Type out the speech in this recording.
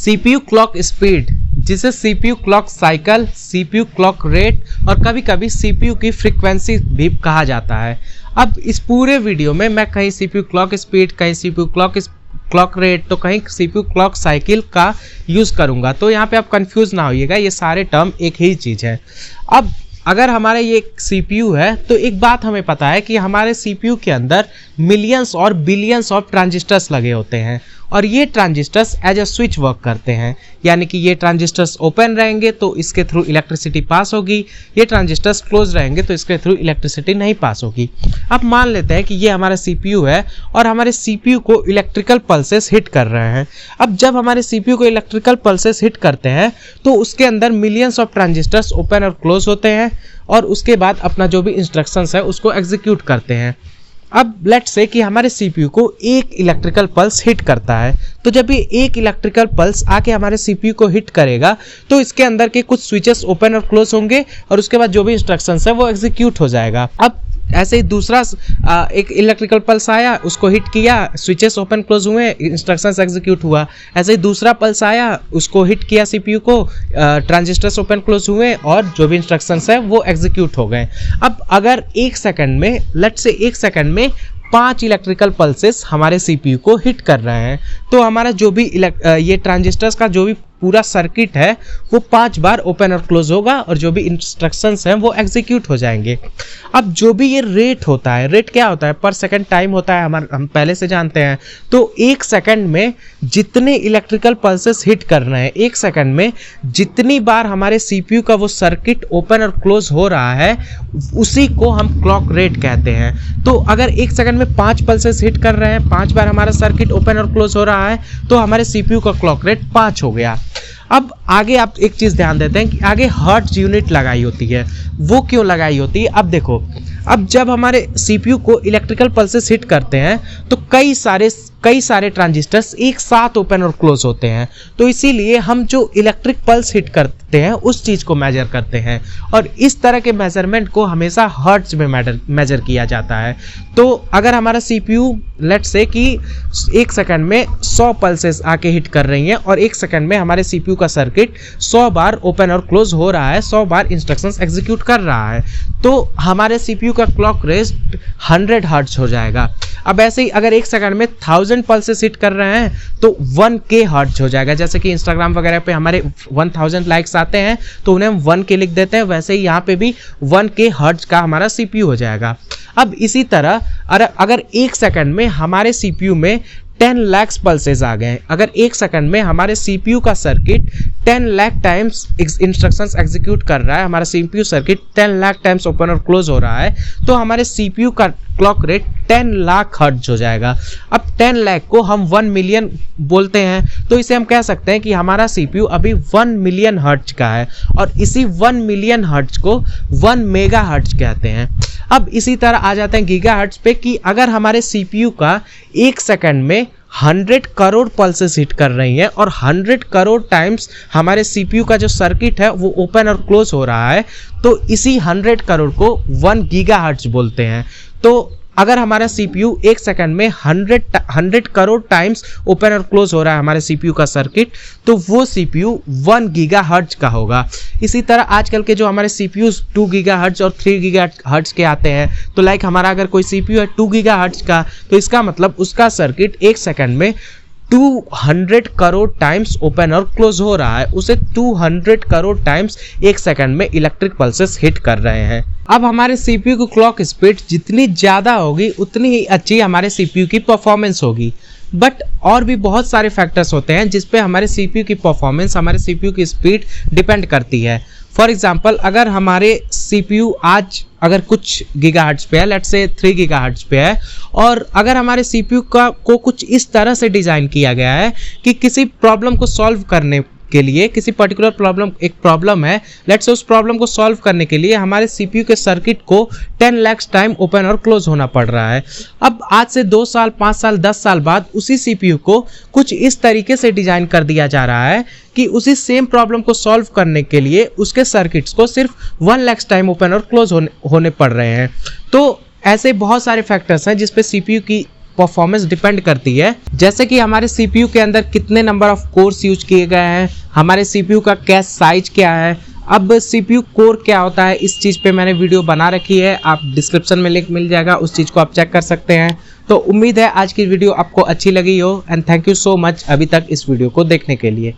CPU clock speed, जिसे CPU clock cycle, CPU clock rate और कभी कभी सीपीयू की फ्रीक्वेंसी भी कहा जाता है। अब इस पूरे वीडियो में मैं कहीं सीपीयू क्लॉक स्पीड, कहीं सीपीयू क्लॉक रेट, तो कहीं सीपीयू क्लॉक साइकिल का यूज़ करूँगा, तो यहाँ पे आप कंफ्यूज ना होइएगा, ये सारे टर्म एक ही चीज़ है। अब अगर हमारा ये सीपीयू है तो एक बात हमें पता है कि हमारे सीपीयू के अंदर मिलियंस और बिलियंस ऑफ ट्रांजिस्टर्स लगे होते हैं और ये transistors as a switch work करते हैं, यानी कि ये ट्रांजिस्टर्स ओपन रहेंगे तो इसके थ्रू इलेक्ट्रिसिटी पास होगी, ये ट्रांजिस्टर्स क्लोज रहेंगे तो इसके थ्रू इलेक्ट्रिसिटी नहीं पास होगी। अब मान लेते हैं कि ये हमारा सीपीयू है और हमारे सीपीयू को इलेक्ट्रिकल पल्सेस हिट कर रहे हैं। अब जब हमारे सीपीयू को इलेक्ट्रिकल पल्सेस हिट करते हैं तो उसके अंदर मिलियंस ऑफ ट्रांजिस्टर्स ओपन और क्लोज होते हैं और उसके बाद अपना जो भी इंस्ट्रक्शंस है उसको एग्जीक्यूट करते हैं। अब लेट्स से कि हमारे सीपीयू को एक इलेक्ट्रिकल पल्स हिट करता है, तो जब ये एक इलेक्ट्रिकल पल्स आके हमारे सीपीयू को हिट करेगा तो इसके अंदर के कुछ स्विचेस ओपन और क्लोज होंगे और उसके बाद जो भी इंस्ट्रक्शंस है वो एग्जीक्यूट हो जाएगा। अब ऐसे ही दूसरा एक इलेक्ट्रिकल पल्स आया, उसको हिट किया, स्विचेस ओपन क्लोज हुए, इंस्ट्रक्शंस एग्जीक्यूट हुआ। ऐसे ही दूसरा पल्स आया, उसको हिट किया सीपीयू को, ट्रांजिस्टर्स ओपन क्लोज हुए और जो भी इंस्ट्रक्शंस है वो एग्जीक्यूट हो गए। अब अगर एक सेकंड में, लेट्स से एक सेकंड में 5 इलेक्ट्रिकल पल्सेस हमारे सीपीयू को हिट कर रहे हैं, तो हमारा जो भी ये ट्रांजिस्टर्स का जो भी पूरा सर्किट है वो 5 बार ओपन और क्लोज होगा और जो भी इंस्ट्रक्शंस हैं वो एग्जीक्यूट हो जाएंगे। अब जो भी ये रेट होता है, रेट क्या होता है? पर सेकंड टाइम होता है, हम पहले से जानते हैं। तो एक सेकंड में जितने इलेक्ट्रिकल पल्सेस हिट कर रहे हैं, एक सेकंड में जितनी बार हमारे सीपीयू का वो सर्किट ओपन और क्लोज हो रहा है, उसी को हम क्लॉक रेट कहते हैं। तो अगर एक सेकंड में 5 पल्सेस हिट कर रहे हैं, 5 बार हमारा सर्किट ओपन और क्लोज हो रहा है, तो हमारे सीपीयू का क्लॉक रेट 5 हो गया। अब आगे आप एक चीज़ ध्यान देते हैं कि आगे हर्ट्ज यूनिट लगाई होती है। वो क्यों लगाई होती है? अब देखो, अब जब हमारे सीपीयू को इलेक्ट्रिकल पल्सेस हिट करते हैं तो कई सारे ट्रांजिस्टर्स एक साथ ओपन और क्लोज होते हैं, तो इसीलिए हम जो इलेक्ट्रिक पल्स हिट करते हैं उस चीज़ को मेजर करते हैं और इस तरह के मेजरमेंट को हमेशा हर्ट्ज में मेजर किया जाता है। तो अगर हमारा सीपीयू लेट्स से कि एक सेकंड में 100 पल्सेस आके हिट कर रही हैं और एक सेकंड में हमारे सीपीयू का सर्किट 100 बार ओपन और क्लोज हो रहा है, 100 बार इंस्ट्रक्शंस एग्जीक्यूट कर रहा है, तो हमारे सीपीयू का क्लॉक रेट 100 हर्ट्ज हो जाएगा। अब ऐसे ही अगर एक सेकंड में 1000 पल्सेस हिट कर रहे हैं तो 1K हर्ट्ज हो जाएगा। जैसे कि इंस्टाग्राम वगैरह पे हमारे 1000 लाइक्स आते हैं तो उन्हें हम 1K लिख देते हैं, वैसे ही यहाँ पे भी 1K हर्ट्ज का हमारा सीपीयू हो जाएगा। अब इसी तरह अगर एक सेकंड में हमारे सीपीयू में 10 लाख पल्सेस आ गए, अगर एक सेकंड में हमारे सीपीयू का circuit 10 lakh times instructions execute कर रहा है, हमारा CPU circuit 10 lakh times open और क्लोज हो रहा है, तो हमारे सीपीयू का क्लॉक रेट 10 लाख हर्ट्ज हो जाएगा। अब 10 लाख को हम 1 मिलियन बोलते हैं, तो इसे हम कह सकते हैं कि हमारा सीपीयू अभी 1 मिलियन हर्ट्ज का है और इसी 1 मिलियन हर्ट्ज को 1 मेगा हर्ट्ज कहते हैं। अब इसी तरह आ जाते हैं गीगा हर्ट्ज पे कि अगर हमारे सीपीयू का एक सेकंड में 100 करोड़ पल्सेस हिट कर रही हैं और 100 करोड़ टाइम्स हमारे सीपीयू का जो सर्किट है वो ओपन और क्लोज हो रहा है, तो इसी 100 करोड़ को 1 गीगा हर्ट्ज बोलते हैं। तो अगर हमारा सीपीयू एक सेकंड में 100 करोड़ टाइम्स ओपन और क्लोज हो रहा है हमारे सीपीयू का सर्किट, तो वो सीपीयू 1 गीगा हर्ट्ज का होगा। इसी तरह आजकल के जो हमारे सीपीयू 2 गीगा हर्ट्ज और 3 गीगा हर्ट्ज के आते हैं, तो लाइक हमारा अगर कोई सीपीयू है 2 गीगा हर्ट्ज का, तो इसका मतलब उसका सर्किट एक सेकंड में 200 करोड़ टाइम्स ओपन और क्लोज हो रहा है, उसे 200 करोड़ टाइम्स एक सेकंड में इलेक्ट्रिक पल्सेस हिट कर रहे हैं। अब हमारे सीपीयू की क्लॉक स्पीड जितनी ज़्यादा होगी उतनी ही अच्छी हमारे सीपीयू की परफॉर्मेंस होगी, बट और भी बहुत सारे फैक्टर्स होते हैं जिस पे हमारे सीपीयू की परफॉर्मेंस, हमारे सीपीयू की स्पीड डिपेंड करती है। फॉर एग्जांपल, अगर हमारे सीपीयू आज अगर कुछ गीगाहर्ट्ज पे है, लेट्स से 3 गीगाहर्ट्ज पे है, और अगर हमारे सीपीयू को कुछ इस तरह से डिज़ाइन किया गया है कि किसी प्रॉब्लम को सॉल्व करने के लिए, किसी पर्टिकुलर प्रॉब्लम है, लेट्स से उस प्रॉब्लम को सॉल्व करने के लिए हमारे सीपीयू के सर्किट को 10 लाख टाइम ओपन और क्लोज होना पड़ रहा है। अब आज से 2 साल, 5 साल, 10 साल बाद उसी सीपीयू को कुछ इस तरीके से डिजाइन कर दिया जा रहा है कि उसी सेम प्रॉब्लम को सॉल्व करने के लिए उसके सर्किट्स को सिर्फ 1 लाख टाइम ओपन और क्लोज होने पड़ रहे हैं। तो ऐसे बहुत सारे फैक्टर्स हैं जिस पे सीपीयू की परफॉर्मेंस डिपेंड करती है, जैसे कि हमारे सीपीयू के अंदर कितने नंबर ऑफ कोर्स यूज किए गए हैं, हमारे सीपीयू का कैश साइज क्या है। अब सीपीयू कोर क्या होता है, इस चीज़ पे मैंने वीडियो बना रखी है, आप डिस्क्रिप्शन में लिंक मिल जाएगा, उस चीज़ को आप चेक कर सकते हैं। तो उम्मीद है आज की वीडियो आपको अच्छी लगी हो, and thank you so much अभी तक इस वीडियो को देखने के लिए।